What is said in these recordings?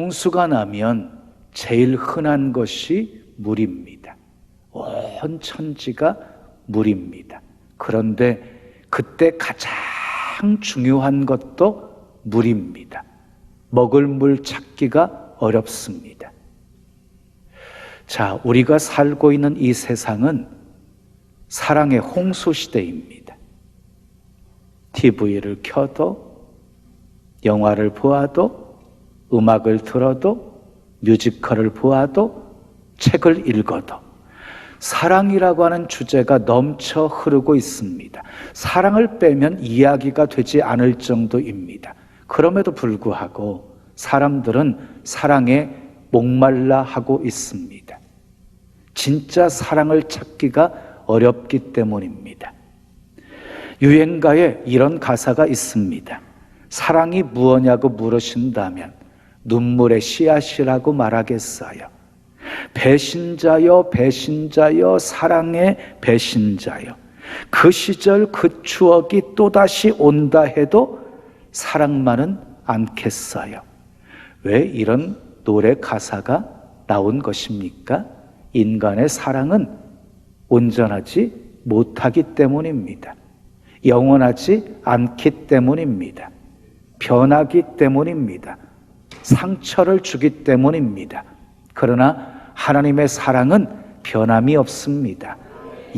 홍수가 나면 제일 흔한 것이 물입니다. 온 천지가 물입니다. 그런데 그때 가장 중요한 것도 물입니다. 먹을 물 찾기가 어렵습니다. 자, 우리가 살고 있는 이 세상은 사랑의 홍수 시대입니다. TV를 켜도, 영화를 보아도, 음악을 들어도, 뮤지컬을 보아도, 책을 읽어도 사랑이라고 하는 주제가 넘쳐 흐르고 있습니다. 사랑을 빼면 이야기가 되지 않을 정도입니다. 그럼에도 불구하고 사람들은 사랑에 목말라 하고 있습니다. 진짜 사랑을 찾기가 어렵기 때문입니다. 유행가에 이런 가사가 있습니다. 사랑이 무엇냐고 물으신다면 눈물의 씨앗이라고 말하겠어요. 배신자여 배신자여 사랑의 배신자여, 그 시절 그 추억이 또다시 온다 해도 사랑만은 않겠어요. 왜 이런 노래 가사가 나온 것입니까? 인간의 사랑은 온전하지 못하기 때문입니다. 영원하지 않기 때문입니다. 변하기 때문입니다. 상처를 주기 때문입니다. 그러나 하나님의 사랑은 변함이 없습니다.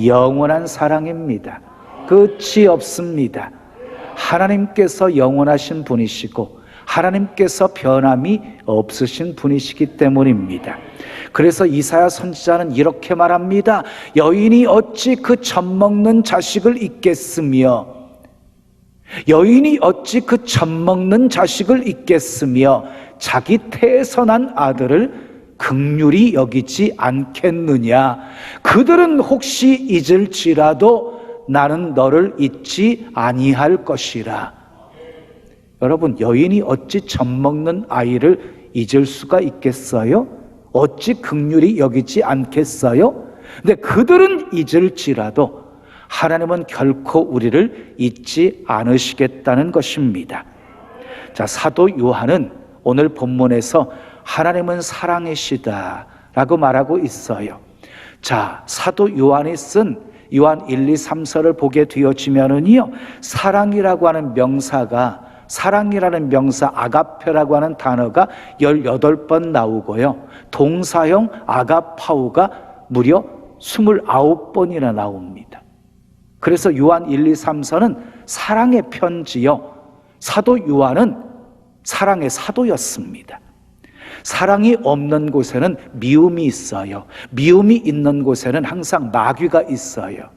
영원한 사랑입니다. 끝이 없습니다. 하나님께서 영원하신 분이시고 하나님께서 변함이 없으신 분이시기 때문입니다. 그래서 이사야 선지자는 이렇게 말합니다. 여인이 어찌 그 젖먹는 자식을 잊겠으며, 여인이 어찌 그 젖먹는 자식을 잊겠으며 자기 태에서 난 아들을 긍휼히 여기지 않겠느냐. 그들은 혹시 잊을지라도 나는 너를 잊지 아니할 것이라. 여러분, 여인이 어찌 젖먹는 아이를 잊을 수가 있겠어요? 어찌 긍휼히 여기지 않겠어요? 근데 그들은 잊을지라도 하나님은 결코 우리를 잊지 않으시겠다는 것입니다. 자, 사도 요한은 오늘 본문에서 하나님은 사랑이시다 라고 말하고 있어요. 자, 사도 요한이 쓴 요한 1, 2, 3서를 보게 되어지면은요, 사랑이라고 하는 명사가, 사랑이라는 명사 아가페라고 하는 단어가 18번 나오고요, 동사형 아가파우가 무려 29번이나 나옵니다. 그래서 요한 1, 2, 3서는 사랑의 편지요, 사도 요한은 사랑의 사도였습니다. 사랑이 없는 곳에는 미움이 있어요. 미움이 있는 곳에는 항상 마귀가 있어요.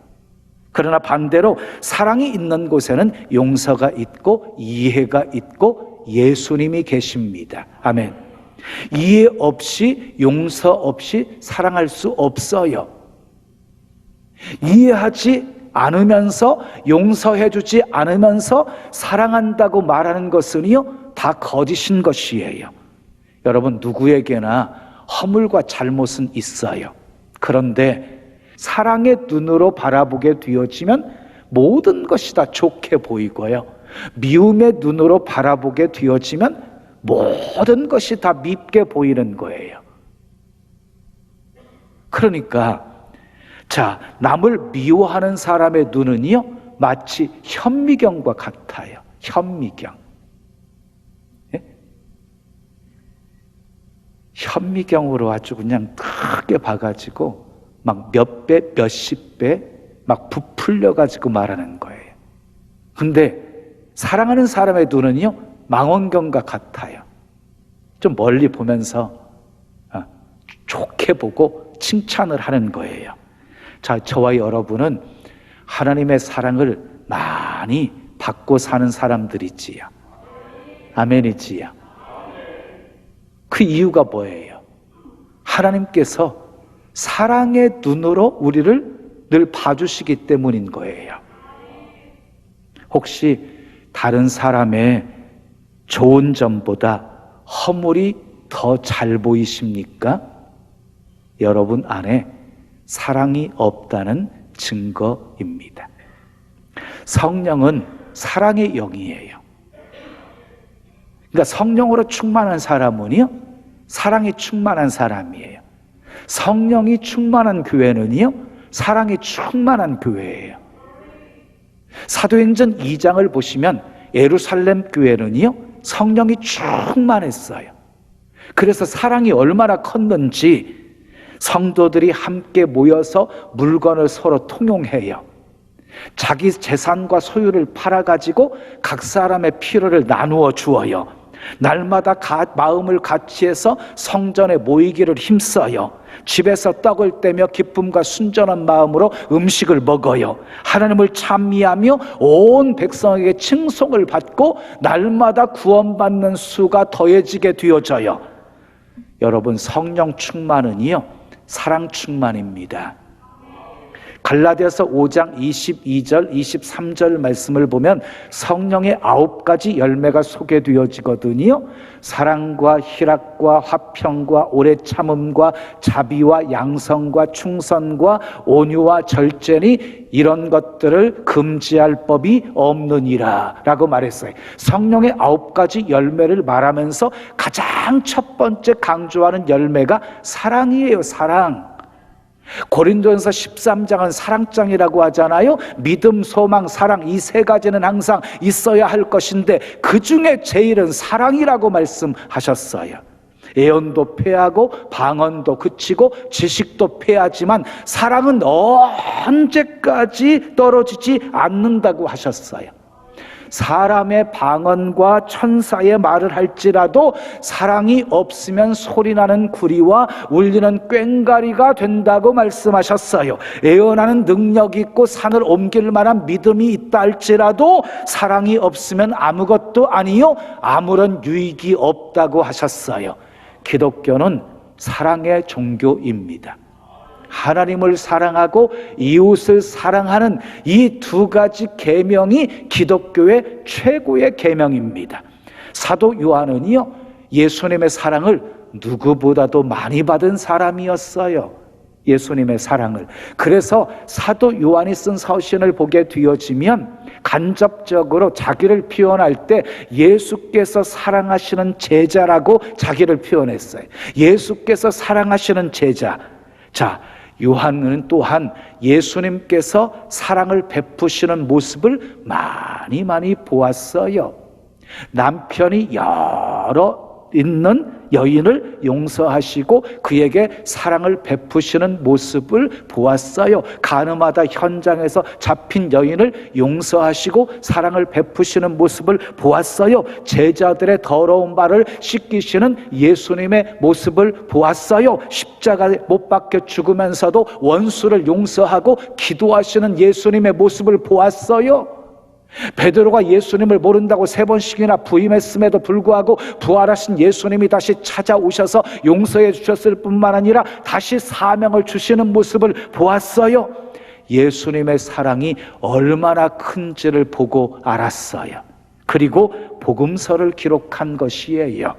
그러나 반대로 사랑이 있는 곳에는 용서가 있고 이해가 있고 예수님이 계십니다. 아멘. 이해 없이, 용서 없이 사랑할 수 없어요. 이해하지 않으면서, 용서해주지 않으면서 사랑한다고 말하는 것은요, 다 거짓인 것이에요. 여러분, 누구에게나 허물과 잘못은 있어요. 그런데 사랑의 눈으로 바라보게 되어지면 모든 것이 다 좋게 보이고요, 미움의 눈으로 바라보게 되어지면 모든 것이 다 밉게 보이는 거예요. 그러니까 자, 남을 미워하는 사람의 눈은요, 마치 현미경과 같아요. 현미경. 현미경으로 아주 그냥 크게 봐가지고 막 몇 배, 몇십 배 막 부풀려 가지고 말하는 거예요. 근데 사랑하는 사람의 눈은요, 망원경과 같아요. 좀 멀리 보면서 좋게 보고 칭찬을 하는 거예요. 자, 저와 여러분은 하나님의 사랑을 많이 받고 사는 사람들이지요. 아멘이지요. 그 이유가 뭐예요? 하나님께서 사랑의 눈으로 우리를 늘 봐주시기 때문인 거예요. 혹시 다른 사람의 좋은 점보다 허물이 더 잘 보이십니까? 여러분 안에 사랑이 없다는 증거입니다. 성령은 사랑의 영이에요. 그러니까 성령으로 충만한 사람은요, 사랑이 충만한 사람이에요. 성령이 충만한 교회는요, 사랑이 충만한 교회예요. 사도행전 2장을 보시면 예루살렘 교회는요, 성령이 충만했어요. 그래서 사랑이 얼마나 컸는지 성도들이 함께 모여서 물건을 서로 통용해요. 자기 재산과 소유를 팔아가지고 각 사람의 필요를 나누어 주어요. 날마다 마음을 같이 해서 성전에 모이기를 힘써요. 집에서 떡을 떼며 기쁨과 순전한 마음으로 음식을 먹어요. 하나님을 찬미하며 온 백성에게 칭송을 받고 날마다 구원받는 수가 더해지게 되어져요. 여러분, 성령 충만은요, 사랑 충만입니다. 갈라디아서 5장 22절 23절 말씀을 보면 성령의 9가지 열매가 소개되어지거든요. 사랑과 희락과 화평과 오래 참음과 자비와 양성과 충성과 온유와 절제니 이런 것들을 금지할 법이 없느니라 라고 말했어요. 성령의 9가지 열매를 말하면서 가장 첫 번째 강조하는 열매가 사랑이에요. 사랑. 고린도전서 13장은 사랑장이라고 하잖아요. 믿음, 소망, 사랑, 이 세 가지는 항상 있어야 할 것인데 그 중에 제일은 사랑이라고 말씀하셨어요. 애언도 패하고 방언도 그치고 지식도 패하지만 사랑은 언제까지 떨어지지 않는다고 하셨어요. 사람의 방언과 천사의 말을 할지라도 사랑이 없으면 소리나는 구리와 울리는 꽹과리가 된다고 말씀하셨어요. 애언하는 능력이 있고 산을 옮길 만한 믿음이 있다 할지라도 사랑이 없으면 아무것도 아니요 아무런 유익이 없다고 하셨어요. 기독교는 사랑의 종교입니다. 하나님을 사랑하고 이웃을 사랑하는 이 두 가지 계명이 기독교의 최고의 계명입니다. 사도 요한은요, 예수님의 사랑을 누구보다도 많이 받은 사람이었어요. 예수님의 사랑을. 그래서 사도 요한이 쓴 서신을 보게 되어지면 간접적으로 자기를 표현할 때 예수께서 사랑하시는 제자라고 자기를 표현했어요. 예수께서 사랑하시는 제자. 자, 요한은 또한 예수님께서 사랑을 베푸시는 모습을 많이 보았어요. 남편이 여러 있는 여인을 용서하시고 그에게 사랑을 베푸시는 모습을 보았어요. 간음하다 현장에서 잡힌 여인을 용서하시고 사랑을 베푸시는 모습을 보았어요. 제자들의 더러운 발을 씻기시는 예수님의 모습을 보았어요. 십자가에 못 박혀 죽으면서도 원수를 용서하고 기도하시는 예수님의 모습을 보았어요. 베드로가 예수님을 모른다고 3번씩이나 부임했음에도 불구하고 부활하신 예수님이 다시 찾아오셔서 용서해 주셨을 뿐만 아니라 다시 사명을 주시는 모습을 보았어요. 예수님의 사랑이 얼마나 큰지를 보고 알았어요. 그리고 복음서를 기록한 것이에요.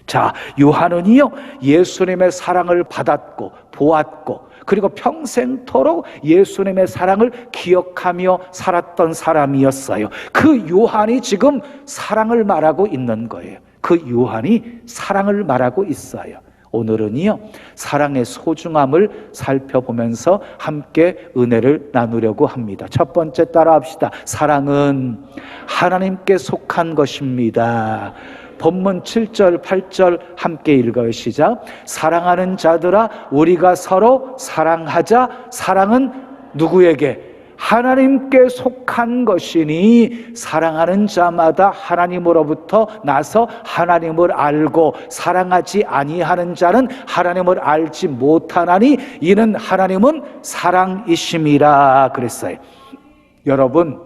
자, 요한은요, 예수님의 사랑을 받았고 보았고 그리고 평생토록 예수님의 사랑을 기억하며 살았던 사람이었어요. 그 요한이 지금 사랑을 말하고 있는 거예요. 그 요한이 사랑을 말하고 있어요. 오늘은요, 사랑의 소중함을 살펴보면서 함께 은혜를 나누려고 합니다. 첫 번째 따라합시다. 사랑은 하나님께 속한 것입니다. 본문 7절, 8절 함께 읽어요. 시작. 사랑하는 자들아, 우리가 서로 사랑하자. 사랑은 누구에게? 하나님께 속한 것이니 사랑하는 자마다 하나님으로부터 나서 하나님을 알고 사랑하지 아니하는 자는 하나님을 알지 못하나니 이는 하나님은 사랑이심이라 그랬어요. 여러분,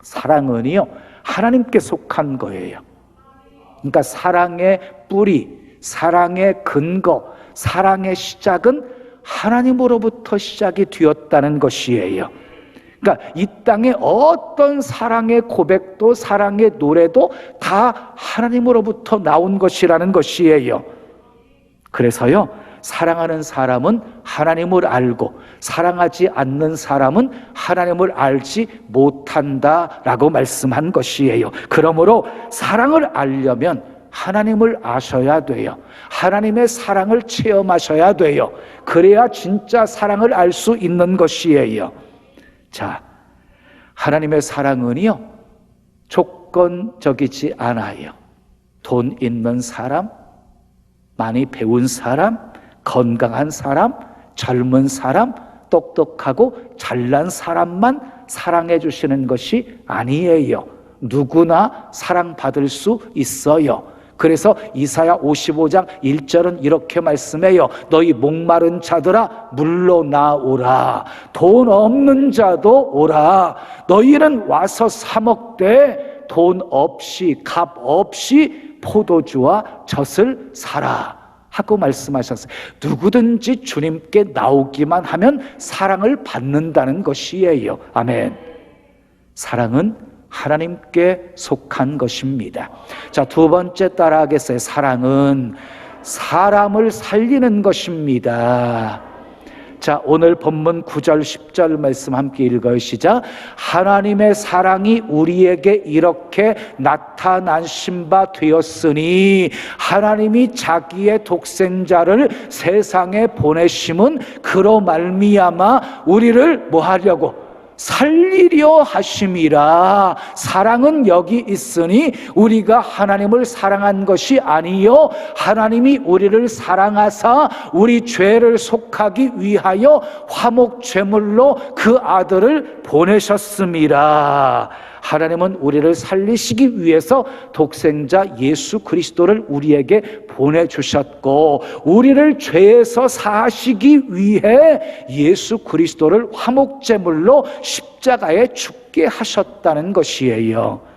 사랑은요, 하나님께 속한 거예요. 그러니까 사랑의 뿌리, 사랑의 근거, 사랑의 시작은 하나님으로부터 시작이 되었다는 것이에요. 그러니까 이 땅에 어떤 사랑의 고백도 사랑의 노래도 다 하나님으로부터 나온 것이라는 것이에요. 그래서요, 사랑하는 사람은 하나님을 알고 사랑하지 않는 사람은 하나님을 알지 못한다라고 말씀한 것이에요. 그러므로 사랑을 알려면 하나님을 아셔야 돼요. 하나님의 사랑을 체험하셔야 돼요. 그래야 진짜 사랑을 알 수 있는 것이에요. 자, 하나님의 사랑은요, 조건적이지 않아요. 돈 있는 사람, 많이 배운 사람, 건강한 사람, 젊은 사람, 똑똑하고 잘난 사람만 사랑해 주시는 것이 아니에요. 누구나 사랑받을 수 있어요. 그래서 이사야 55장 1절은 이렇게 말씀해요. 너희 목마른 자들아 물로 나오라. 돈 없는 자도 오라. 너희는 와서 사 먹되 돈 없이 값 없이 포도주와 젖을 사라 하고 말씀하셨어요. 누구든지 주님께 나오기만 하면 사랑을 받는다는 것이에요. 아멘. 사랑은 하나님께 속한 것입니다. 자, 두 번째 따라하겠어요. 사랑은 사람을 살리는 것입니다. 자, 오늘 본문 9절 10절 말씀 함께 읽어요. 시작. 하나님의 사랑이 우리에게 이렇게 나타나신 바 되었으니 하나님이 자기의 독생자를 세상에 보내심은 그로 말미암아 우리를 뭐 하려고? 살리려 하심이라. 사랑은 여기 있으니 우리가 하나님을 사랑한 것이 아니요 하나님이 우리를 사랑하사 우리 죄를 속하기 위하여 화목제물로 그 아들을 보내셨습니다. 하나님은 우리를 살리시기 위해서 독생자 예수 그리스도를 우리에게 보내주셨고, 우리를 죄에서 사하시기 위해 예수 그리스도를 화목제물로 십자가에 죽게 하셨다는 것이에요.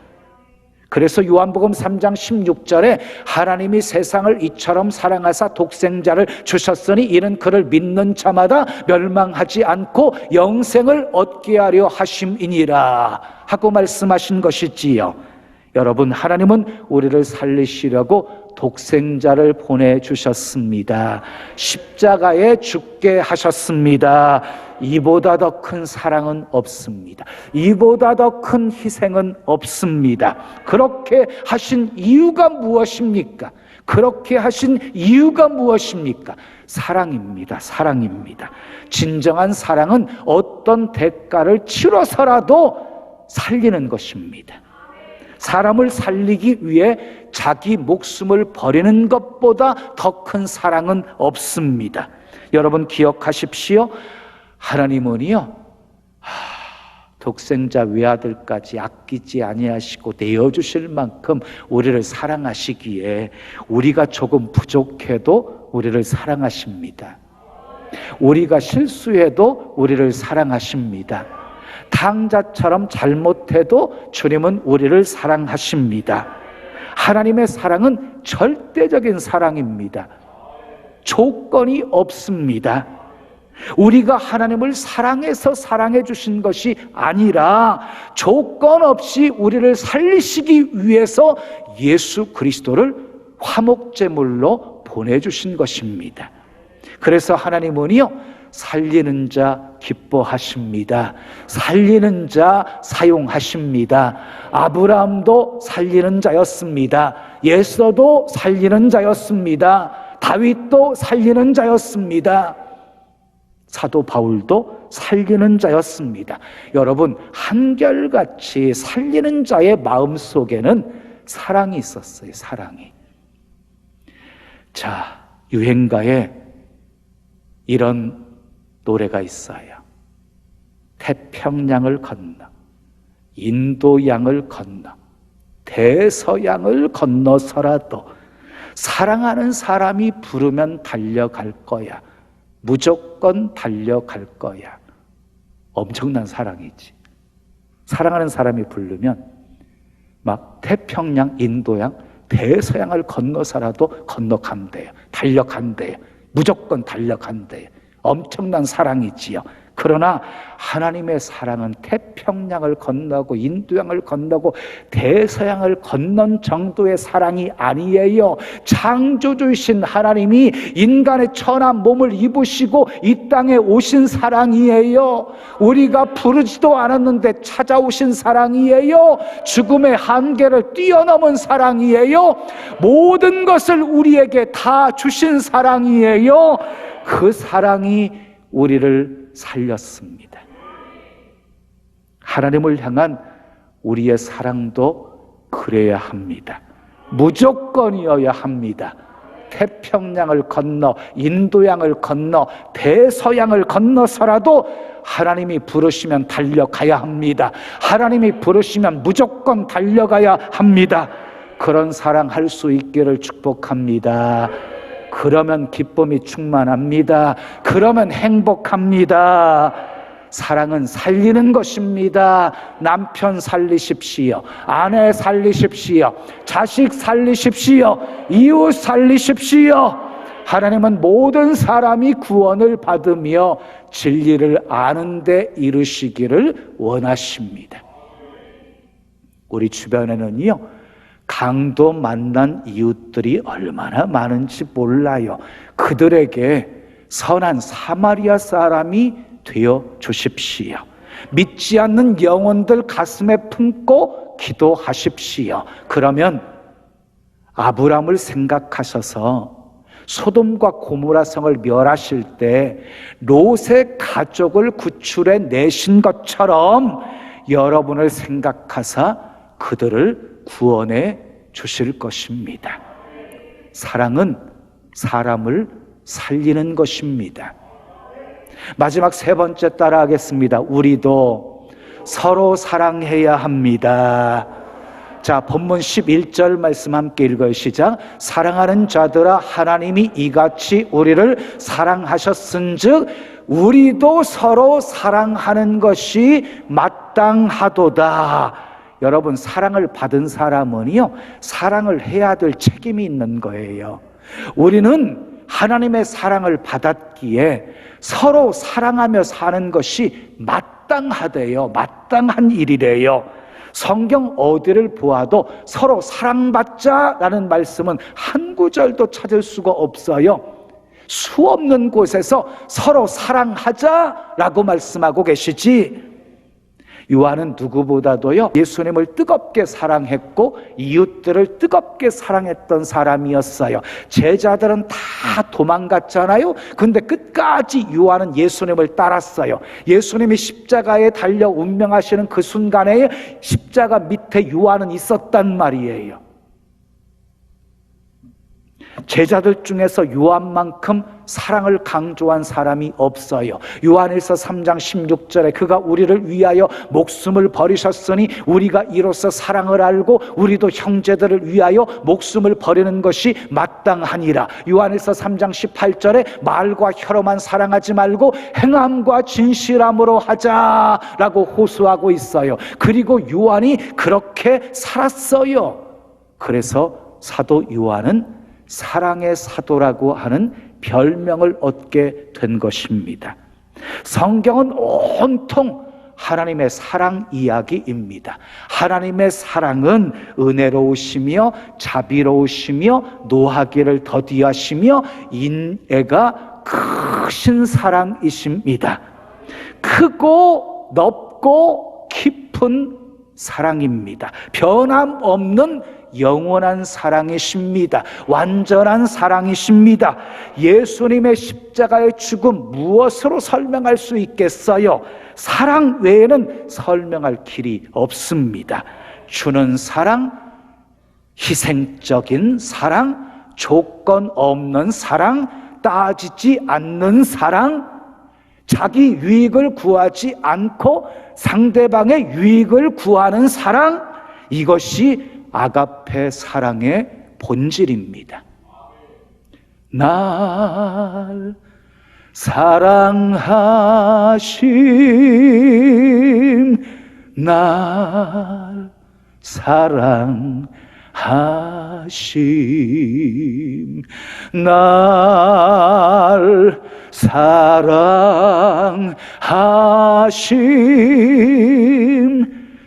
그래서 요한복음 3장 16절에 하나님이 세상을 이처럼 사랑하사 독생자를 주셨으니 이는 그를 믿는 자마다 멸망하지 않고 영생을 얻게 하려 하심이니라 하고 말씀하신 것이지요. 여러분, 하나님은 우리를 살리시려고 독생자를 보내주셨습니다. 십자가에 죽게 하셨습니다. 이보다 더 큰 사랑은 없습니다. 이보다 더 큰 희생은 없습니다. 그렇게 하신 이유가 무엇입니까? 그렇게 하신 이유가 무엇입니까? 사랑입니다. 사랑입니다. 진정한 사랑은 어떤 대가를 치러서라도 살리는 것입니다. 사람을 살리기 위해 자기 목숨을 버리는 것보다 더 큰 사랑은 없습니다. 여러분 기억하십시오. 하나님은요, 독생자 외아들까지 아끼지 아니하시고 내어주실 만큼 우리를 사랑하시기에 우리가 조금 부족해도 우리를 사랑하십니다. 우리가 실수해도 우리를 사랑하십니다. 탕자처럼 잘못해도 주님은 우리를 사랑하십니다. 하나님의 사랑은 절대적인 사랑입니다. 조건이 없습니다. 우리가 하나님을 사랑해서 사랑해 주신 것이 아니라 조건 없이 우리를 살리시기 위해서 예수 그리스도를 화목제물로 보내주신 것입니다. 그래서 하나님은요, 살리는 자 기뻐하십니다. 살리는 자 사용하십니다. 아브라함도 살리는 자였습니다. 예수도 살리는 자였습니다. 다윗도 살리는 자였습니다. 사도 바울도 살리는 자였습니다. 여러분, 한결같이 살리는 자의 마음속에는 사랑이 있었어요. 사랑이. 자, 유행가에 이런 노래가 있어요. 태평양을 건너, 인도양을 건너, 대서양을 건너서라도 사랑하는 사람이 부르면 달려갈 거야. 무조건 달려갈 거야. 엄청난 사랑이지. 사랑하는 사람이 부르면 막 태평양, 인도양, 대서양을 건너서라도 건너간대요. 달려간대요. 무조건 달려간대요. 엄청난 사랑이지요. 그러나 하나님의 사랑은 태평양을 건너고 인도양을 건너고 대서양을 건넌 정도의 사랑이 아니에요. 창조주이신 하나님이 인간의 천한 몸을 입으시고 이 땅에 오신 사랑이에요. 우리가 부르지도 않았는데 찾아오신 사랑이에요. 죽음의 한계를 뛰어넘은 사랑이에요. 모든 것을 우리에게 다 주신 사랑이에요. 그 사랑이 우리를 살렸습니다. 하나님을 향한 우리의 사랑도 그래야 합니다. 무조건이어야 합니다. 태평양을 건너 인도양을 건너 대서양을 건너서라도 하나님이 부르시면 달려가야 합니다. 하나님이 부르시면 무조건 달려가야 합니다. 그런 사랑할 수 있기를 축복합니다. 그러면 기쁨이 충만합니다. 그러면 행복합니다. 사랑은 살리는 것입니다. 남편 살리십시오. 아내 살리십시오. 자식 살리십시오. 이웃 살리십시오. 하나님은 모든 사람이 구원을 받으며 진리를 아는 데 이르시기를 원하십니다. 우리 주변에는요, 강도 만난 이웃들이 얼마나 많은지 몰라요. 그들에게 선한 사마리아 사람이 되어 주십시오. 믿지 않는 영혼들 가슴에 품고 기도하십시오. 그러면 아브람을 생각하셔서 소돔과 고모라 성을 멸하실 때 롯의 가족을 구출해 내신 것처럼 여러분을 생각하사 그들을 구원해 주실 것입니다. 사랑은 사람을 살리는 것입니다. 마지막 세 번째 따라하겠습니다. 우리도 서로 사랑해야 합니다. 자, 본문 11절 말씀 함께 읽어요. 시작. 사랑하는 자들아, 하나님이 이같이 우리를 사랑하셨은즉 우리도 서로 사랑하는 것이 마땅하도다. 여러분, 사랑을 받은 사람은요, 사랑을 해야 될 책임이 있는 거예요. 우리는 하나님의 사랑을 받았기에 서로 사랑하며 사는 것이 마땅하대요. 마땅한 일이래요. 성경 어디를 보아도 서로 사랑받자라는 말씀은 한 구절도 찾을 수가 없어요. 수없는 곳에서 서로 사랑하자라고 말씀하고 계시지, 요한은 누구보다도요, 예수님을 뜨겁게 사랑했고 이웃들을 뜨겁게 사랑했던 사람이었어요. 제자들은 다 도망갔잖아요. 근데 끝까지 요한은 예수님을 따랐어요. 예수님이 십자가에 달려 운명하시는 그 순간에 십자가 밑에 요한은 있었단 말이에요. 제자들 중에서 요한만큼 사랑을 강조한 사람이 없어요. 요한일서 3장 16절에 그가 우리를 위하여 목숨을 버리셨으니 우리가 이로써 사랑을 알고 우리도 형제들을 위하여 목숨을 버리는 것이 마땅하니라. 요한일서 3장 18절에 말과 혀로만 사랑하지 말고 행함과 진실함으로 하자라고 호소하고 있어요. 그리고 요한이 그렇게 살았어요. 그래서 사도 요한은 사랑의 사도라고 하는 별명을 얻게 된 것입니다. 성경은 온통 하나님의 사랑 이야기입니다. 하나님의 사랑은 은혜로우시며 자비로우시며 노하기를 더디하시며 인애가 크신 사랑이십니다. 크고 넓고 깊은 사랑입니다. 변함없는 영원한 사랑이십니다. 완전한 사랑이십니다. 예수님의 십자가의 죽음 무엇으로 설명할 수 있겠어요? 사랑 외에는 설명할 길이 없습니다. 주는 사랑, 희생적인 사랑, 조건 없는 사랑, 따지지 않는 사랑, 자기 유익을 구하지 않고 상대방의 유익을 구하는 사랑, 이것이 아가페 사랑의 본질입니다. 날 사랑하심, 날 사랑하심, 날 사랑하심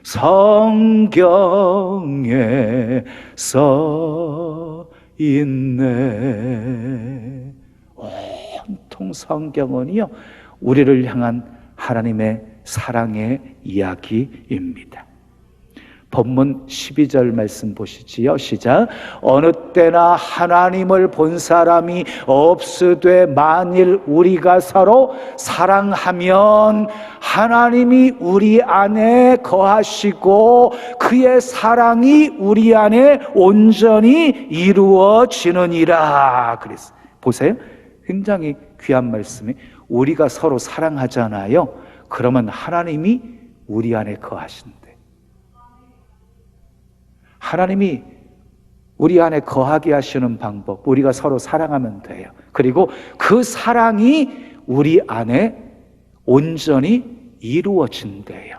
성경에 써 있네. 온통 성경은요, 우리를 향한 하나님의 사랑의 이야기입니다. 본문 12절 말씀 보시지요. 시작. 어느 때나 하나님을 본 사람이 없으되 만일 우리가 서로 사랑하면 하나님이 우리 안에 거하시고 그의 사랑이 우리 안에 온전히 이루어지느니라. 그랬어요. 보세요. 굉장히 귀한 말씀이, 우리가 서로 사랑하잖아요. 그러면 하나님이 우리 안에 거하신대. 하나님이 우리 안에 거하게 하시는 방법, 우리가 서로 사랑하면 돼요. 그리고 그 사랑이 우리 안에 온전히 이루어진대요.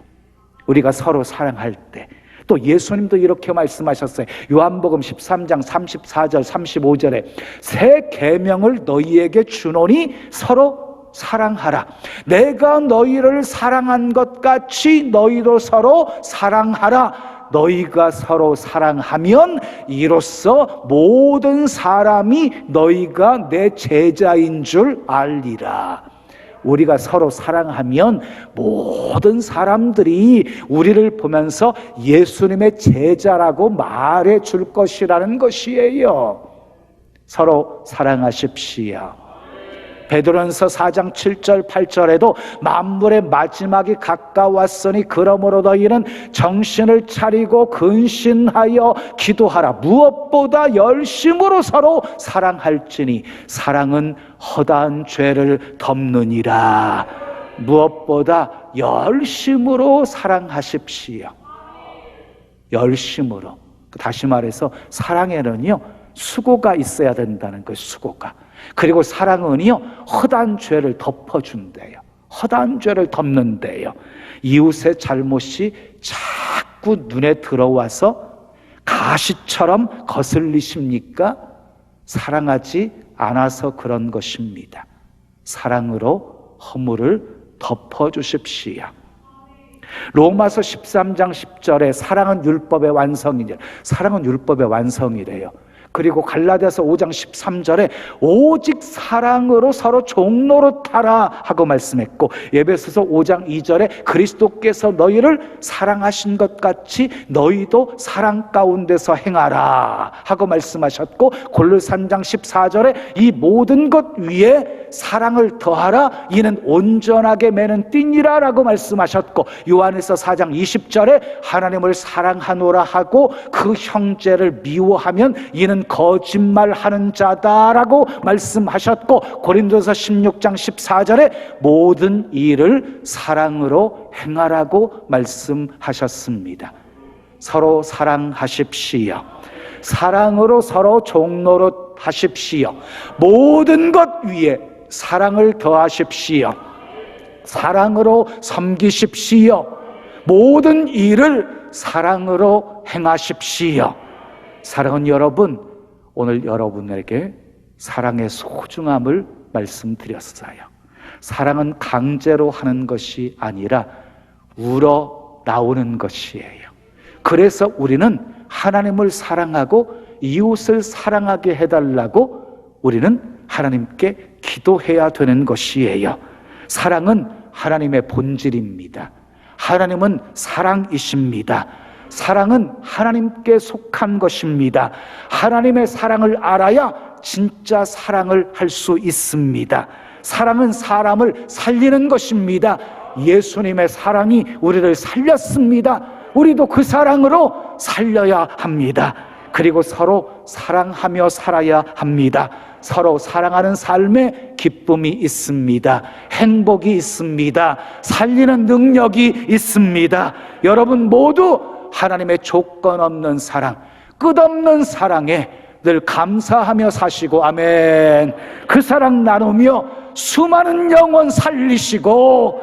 우리가 서로 사랑할 때. 또 예수님도 이렇게 말씀하셨어요. 요한복음 13장 34절 35절에 새 계명을 너희에게 주노니 서로 사랑하라. 내가 너희를 사랑한 것 같이 너희도 서로 사랑하라. 너희가 서로 사랑하면 이로써 모든 사람이 너희가 내 제자인 줄 알리라. 우리가 서로 사랑하면 모든 사람들이 우리를 보면서 예수님의 제자라고 말해 줄 것이라는 것이에요. 서로 사랑하십시오. 베드로전서 4장 7절 8절에도 만물의 마지막이 가까웠으니 그러므로 너희는 정신을 차리고 근신하여 기도하라. 무엇보다 열심으로 서로 사랑할지니 사랑은 허다한 죄를 덮느니라. 무엇보다 열심으로 사랑하십시오. 열심으로. 다시 말해서 사랑에는요, 수고가 있어야 된다는 거예요. 수고가. 그리고 사랑은요, 허다한 죄를 덮어준대요. 허다한 죄를 덮는데요. 이웃의 잘못이 자꾸 눈에 들어와서 가시처럼 거슬리십니까? 사랑하지 않아서 그런 것입니다. 사랑으로 허물을 덮어주십시오. 로마서 13장 10절에 사랑은 율법의 완성이냐. 사랑은 율법의 완성이래요. 그리고 갈라디아서 5장 13절에 오직 사랑으로 서로 종노릇하라 하고 말씀했고, 에베소서 5장 2절에 그리스도께서 너희를 사랑하신 것 같이 너희도 사랑 가운데서 행하라 하고 말씀하셨고, 골로새 3장 14절에 이 모든 것 위에 사랑을 더하라 이는 온전하게 매는 띠니라 라고 말씀하셨고, 요한에서 4장 20절에 하나님을 사랑하노라 하고 그 형제를 미워하면 이는 거짓말하는 자다라고 말씀하셨고, 고린도서 16장 14절에 모든 일을 사랑으로 행하라고 말씀하셨습니다. 서로 사랑하십시오. 사랑으로 서로 종노릇하십시오. 모든 것 위에 사랑을 더하십시오. 사랑으로 섬기십시오. 모든 일을 사랑으로 행하십시오. 사랑은 여러분, 오늘 여러분에게 사랑의 소중함을 말씀드렸어요. 사랑은 강제로 하는 것이 아니라 우러 나오는 것이에요. 그래서 우리는 하나님을 사랑하고 이웃을 사랑하게 해달라고 우리는 하나님께 기도해야 되는 것이에요. 사랑은 하나님의 본질입니다. 하나님은 사랑이십니다. 사랑은 하나님께 속한 것입니다. 하나님의 사랑을 알아야 진짜 사랑을 할 수 있습니다. 사랑은 사람을 살리는 것입니다. 예수님의 사랑이 우리를 살렸습니다. 우리도 그 사랑으로 살려야 합니다. 그리고 서로 사랑하며 살아야 합니다. 서로 사랑하는 삶에 기쁨이 있습니다. 행복이 있습니다. 살리는 능력이 있습니다. 여러분 모두 하나님의 조건 없는 사랑, 끝없는 사랑에 늘 감사하며 사시고, 아멘. 그 사랑 나누며 수많은 영혼 살리시고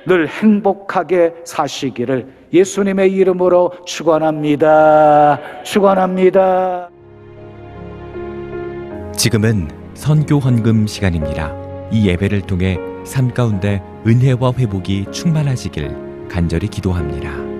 늘 행복하게 사시기를 예수님의 이름으로 축원합니다. 축원합니다. 지금은 선교 헌금 시간입니다. 이 예배를 통해 삶 가운데 은혜와 회복이 충만하시길 간절히 기도합니다.